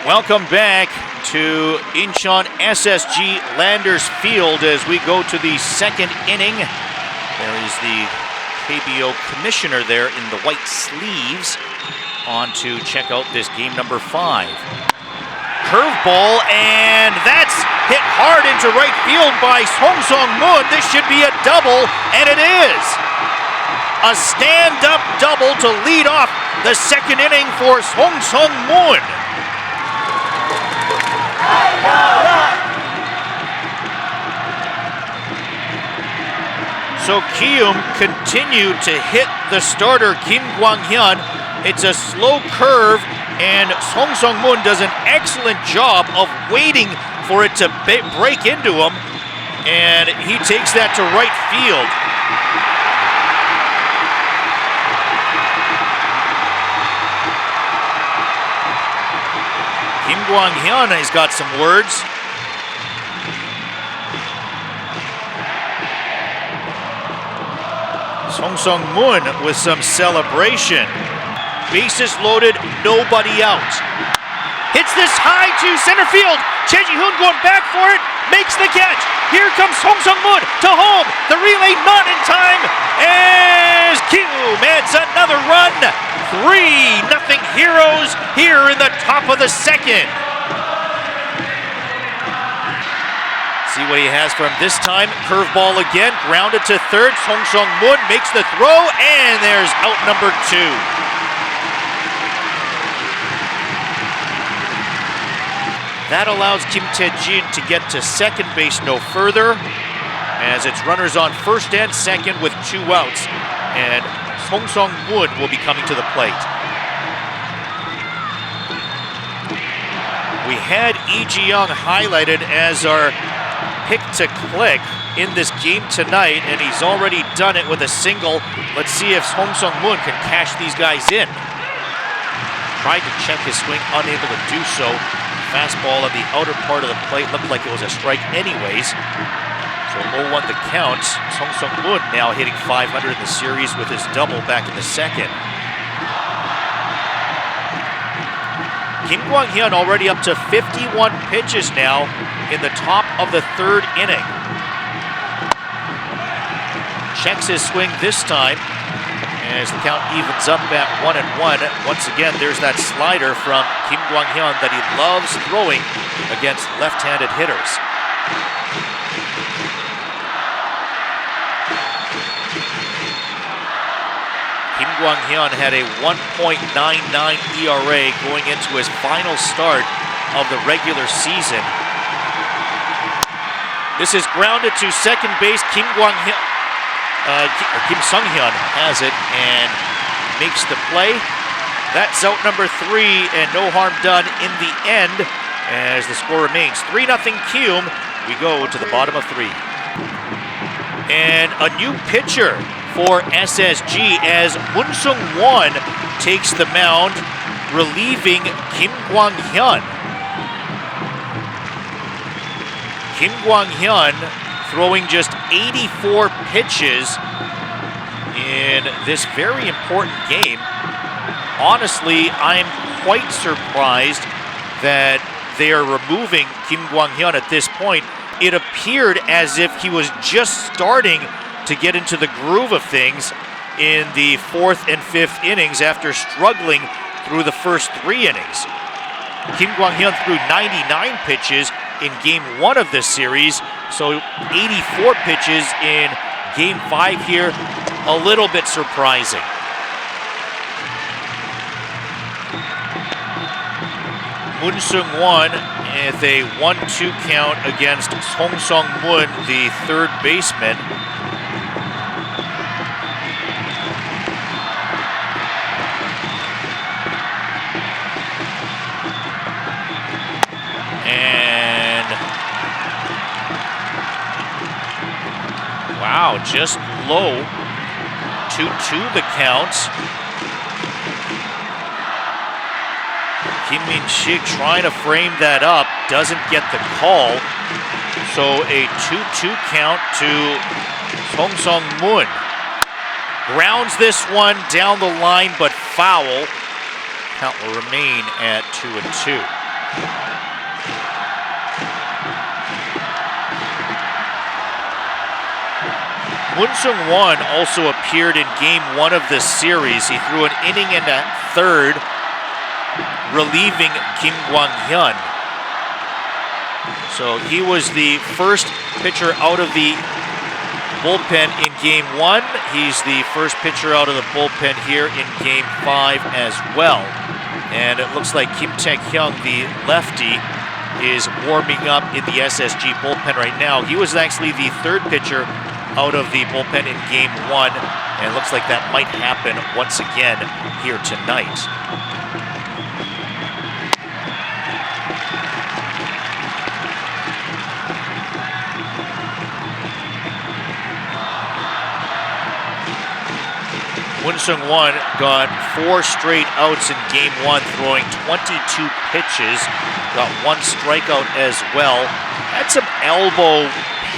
Welcome back to Incheon SSG Landers Field as we go to the second inning. There is the KBO commissioner there in the white sleeves on to check out this game number 5. Curveball, and that's hit hard into right field by Sung-Mun. This should be a double, and it is. A stand-up double to lead off the second inning for Sung-Mun. So Kiwoom continued to hit the starter Kim Kwang-hyun. It's a slow curve, and Sung-Mun does an excellent job of waiting for it to break into him, and he takes that to right field. Kim Kwang-hyun has got some words. Sung-Mun with some celebration. Bases loaded, nobody out. Hits this high to center field. Choi Ji-hoon going back for it, makes the catch. Here comes Sung-Mun to home. The relay not in time as Kiwoom adds another run. 3-0 Heroes here in the top of the second. See what he has for him this time. Curveball again, grounded to third. Sung-Mun makes the throw, and there's out number 2. That allows Kim Tae-jin to get to second base no further, as it's runners on first and second with 2 outs, and Sung-Mun will be coming to the plate. We had Lee Ji-young highlighted as our pick to click in this game tonight, and he's already done it with a single. Let's see if Sung-Mun can cash these guys in. Tried to check his swing, unable to do so. Fastball at the outer part of the plate, looked like it was a strike anyways. So 0-1 the count. Sung-Mun now hitting .500 in the series with his double back in the second. Kim Kwang-hyun already up to 51 pitches now in the top of the third inning. Checks his swing this time as the count evens up at 1-1. Once again, there's that slider from Kim Kwang-hyun that he loves throwing against left-handed hitters. Kim Kwang-hyun had a 1.99 ERA going into his final start of the regular season. This is grounded to second base. Kim Sung-hyun has it and makes the play. That's out number 3, and no harm done in the end as the score remains 3-0 Kiwoom. We go to the bottom of 3. And a new pitcher for SSG as Moon Sung-won takes the mound, relieving Kim Kwang-hyun. Kim Kwang-hyun throwing just 84 pitches in this very important game. Honestly, I'm quite surprised that they are removing Kim Kwang-hyun at this point. It appeared as if he was just starting to get into the groove of things in the 4th and 5th innings after struggling through the first 3 innings. Kim Kwang-hyun threw 99 pitches in game 1 of this series, so 84 pitches in game 5 here, a little bit surprising. Moon Sung-won with a 1-2 count against Sung-Mun, the third baseman. Wow, just low. 2-2 the count. Kim Min-sik trying to frame that up, doesn't get the call. So a 2-2 count to Sung-Mun. Grounds this one down the line, but foul. Count will remain at 2-2. Mun Sung-Won also appeared in game 1 of this series. He threw an inning and a third, relieving Kim Kwang-hyun. So he was the first pitcher out of the bullpen in game 1. He's the first pitcher out of the bullpen here in game 5 as well. And it looks like Kim Taek-hyung, the lefty, is warming up in the SSG bullpen right now. He was actually the third pitcher out of the bullpen in game 1, and it looks like that might happen once again here tonight. Mun Sung-Won got 4 straight outs in game 1, throwing 22 pitches, got 1 strikeout as well. Had some elbow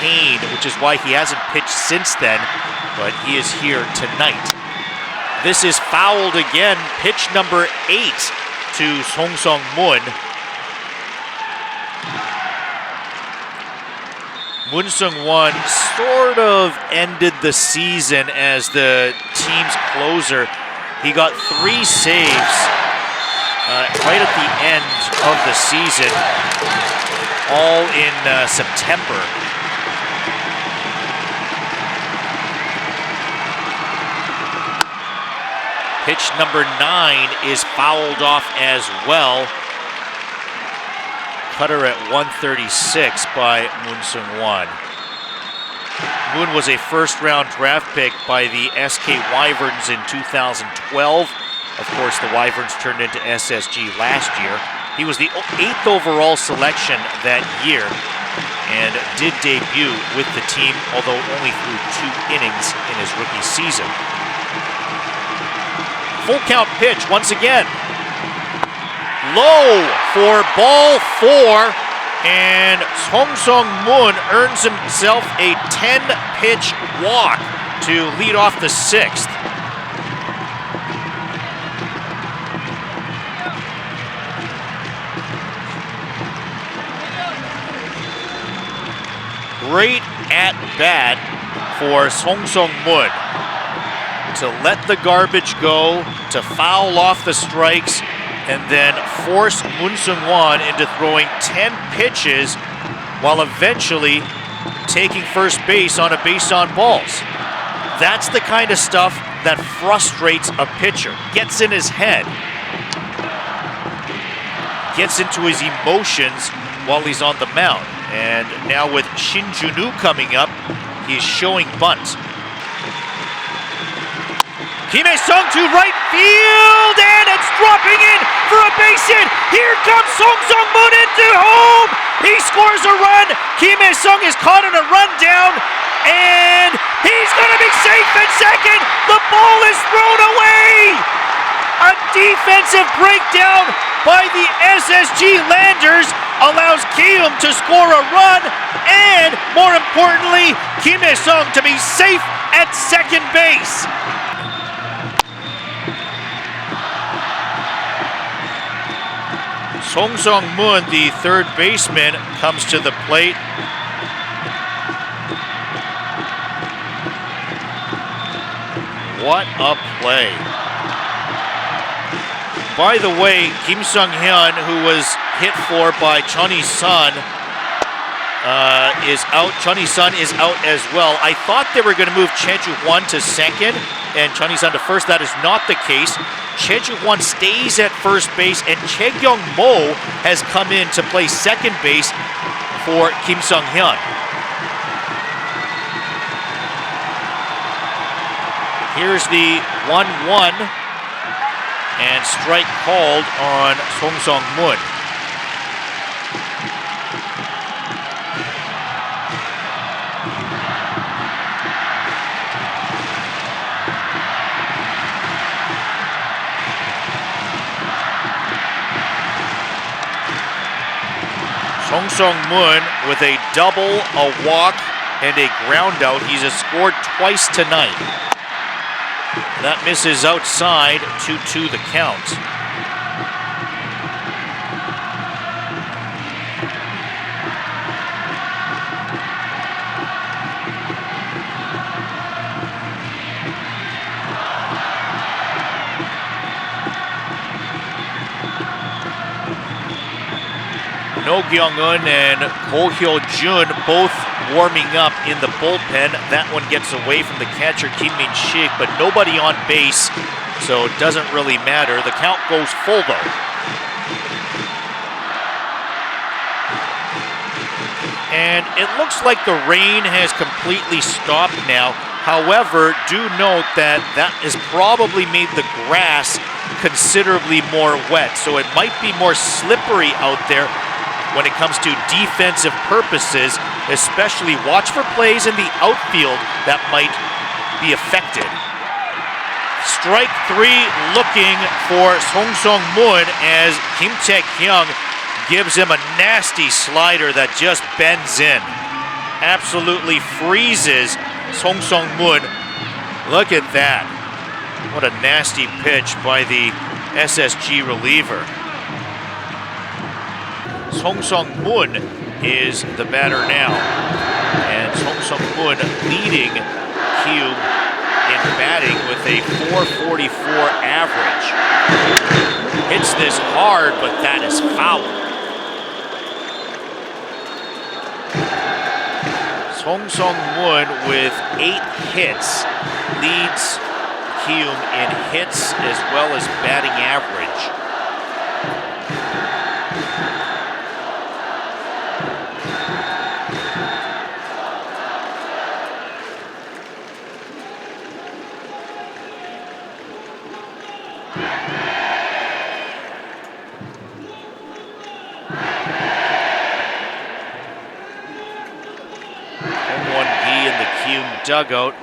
pain, which is why he hasn't pitched since then, but he is here tonight. This is fouled again, pitch number 8 to Song Sung-mun. Mun Sung-Won sort of ended the season as the team's closer. He got 3 saves right at the end of the season, all in September. Pitch number 9 is fouled off as well. Cutter at 136 by Mun Sung-Won. Moon was a first-round draft pick by the SK Wyverns in 2012. Of course, the Wyverns turned into SSG last year. He was the 8th overall selection that year and did debut with the team, although only threw 2 innings in his rookie season. Full count pitch once again. Low for ball 4, and Song Sung-mun earns himself a 10-pitch walk to lead off the 6th. Great at bat for Song Sung-mun to let the garbage go, to foul off the strikes, and then force Mun Sung-Won into throwing 10 pitches while eventually taking first base on a base on balls. That's the kind of stuff that frustrates a pitcher, gets in his head, gets into his emotions while he's on the mound. And now with Shin Jun-woo coming up, he's showing bunt. Kim Hae-sung to right field, and it's dropping in for a base hit. Here comes Song Sung-mun into home. He scores a run. Kim Hae-sung is caught on a rundown, and he's going to be safe at second. The ball is thrown away. A defensive breakdown by the SSG Landers allows Kiwoom to score a run, and more importantly, Kim Hae-sung to be safe at second base. Song Sung-mun, the third baseman, comes to the plate. What a play. By the way, Kim Sung-hyun, who was hit for by Chun Sun, is out. Chun Sun is out as well. I thought they were going to move Choi Ju-hwan to second and Chun Sun to first. That is not the case. Choi Ju-hwan stays at first base, and Chae Kyung-mo has come in to play second base for Kim Sung-hyun. Here's the 1-1, and strike called on Song Sung-mun. Song Sung-mun with a double, a walk, and a ground out. He's scored twice tonight. That misses outside, 2-2 the count. No Kyung-un and Ko Hyo-jun both warming up in the bullpen. That one gets away from the catcher, Kim Min-shik, but nobody on base, so it doesn't really matter. The count goes full, though. And it looks like the rain has completely stopped now. However, do note that that has probably made the grass considerably more wet, so it might be more slippery out there when it comes to defensive purposes, especially watch for plays in the outfield that might be affected. Strike three looking for Sung-Mun as Kim Tae-kyung gives him a nasty slider that just bends in. Absolutely freezes Sung-Mun. Look at that. What a nasty pitch by the SSG reliever. Sung-Mun is the batter now. And Sung-Mun leading Kiwoom in batting with a .444 average. Hits this hard, but that is foul. Sung-Mun with 8 hits leads Kiwoom in hits as well as batting average. Dugout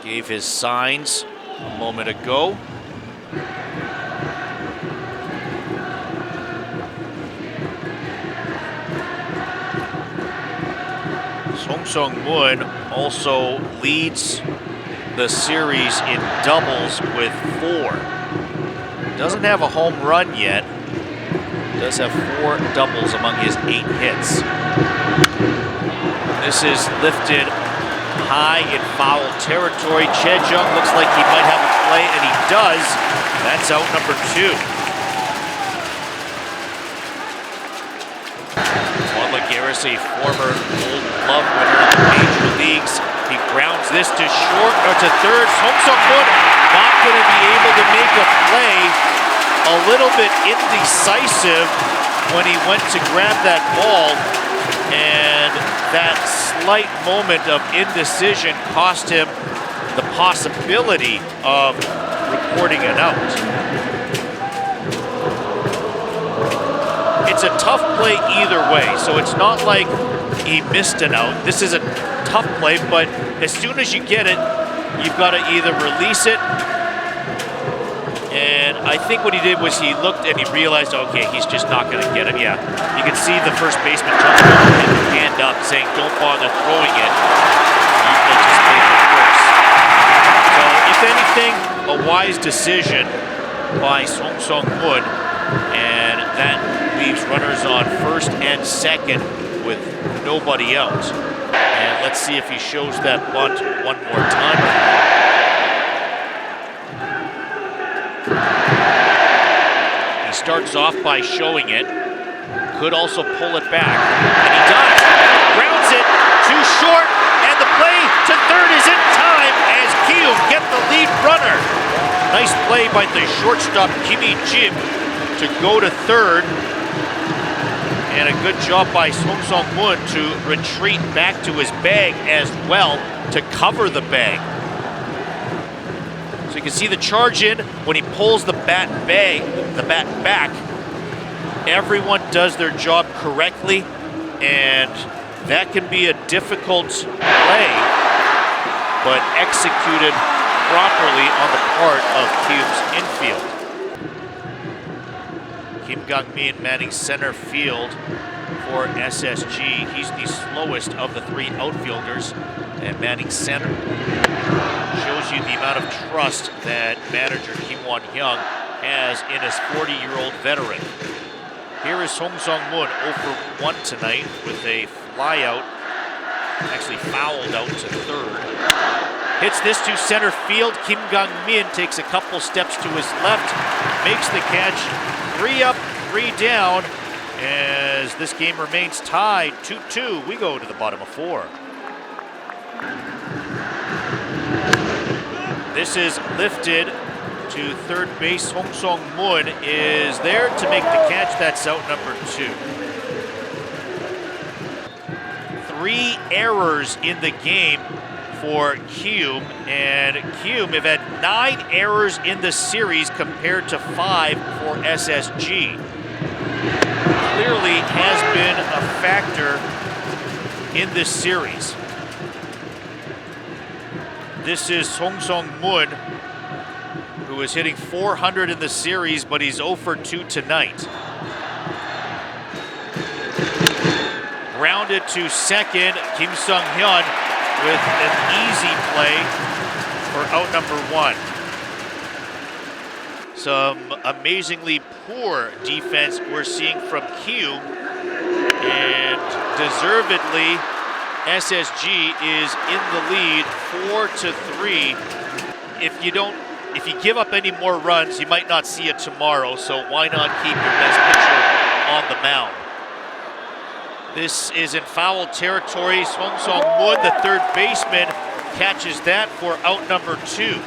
gave his signs a moment ago. Sung-Mun also leads the series in doubles with 4. Doesn't have a home run yet. Does have 4 doubles among his 8 hits. This is lifted high in foul territory. Chejung looks like he might have a play, and he does. That's out number 2. Juan Lagares, a former Gold Glove winner in the major leagues. He grounds this to short or to third. Sung-Mun not going to be able to make a play. A little bit indecisive when he went to grab that ball, and that slight moment of indecision cost him the possibility of recording an out. It's a tough play either way, so it's not like he missed an out. This is a tough play, but as soon as you get it, you've got to either release it. And I think what he did was he looked and he realized, okay, he's just not going to get him. Yeah, you can see the first baseman jump and hand up saying, don't bother throwing it. They just made it worse. So, if anything, a wise decision by Sung-Mun, and that leaves runners on first and second with nobody out. And let's see if he shows that bunt one more time. He starts off by showing it. Could also pull it back. And he does. Grounds it too short. And the play to third is in time as Kiwoom get the lead runner. Nice play by the shortstop, Kim Jim, to go to third. And a good job by Sung-Mun to retreat back to his bag as well to cover the bag. So you can see the charge in when he pulls the bat back. Everyone does their job correctly, and that can be a difficult play, but executed properly on the part of Kiwoom's infield. Kim Gang-min manning center field for SSG. He's the slowest of the 3 outfielders, and manning center. Shows you the amount of trust that manager Kim Won-hyung has in his 40-year-old veteran. Here is Sung-Mun 0 for 1 tonight with a flyout, actually fouled out to third. Hits this to center field. Kim Gang-min takes a couple steps to his left, makes the catch. 3 up, 3 down, As this game remains tied 2-2, we go to the bottom of 4. This is lifted to third base. Sung-Mun is there to make the catch. That's out number 2. 3 errors in the game for Kiwoom, and Kiwoom have had 9 errors in the series compared to 5 for SSG. Clearly has been a factor in this series. This is Sung-Mun, who is hitting .400 in the series, but he's 0 for 2 tonight. Grounded to second, Kim Sung-Hyun with an easy play for out number 1. Some amazingly poor defense we're seeing from Kiwoom, and deservedly, SSG is in the lead 4-3. If you give up any more runs, you might not see it tomorrow, so why not keep your best pitcher on the mound? This is in foul territory. Sung-Mun, the third baseman, catches that for out number 2.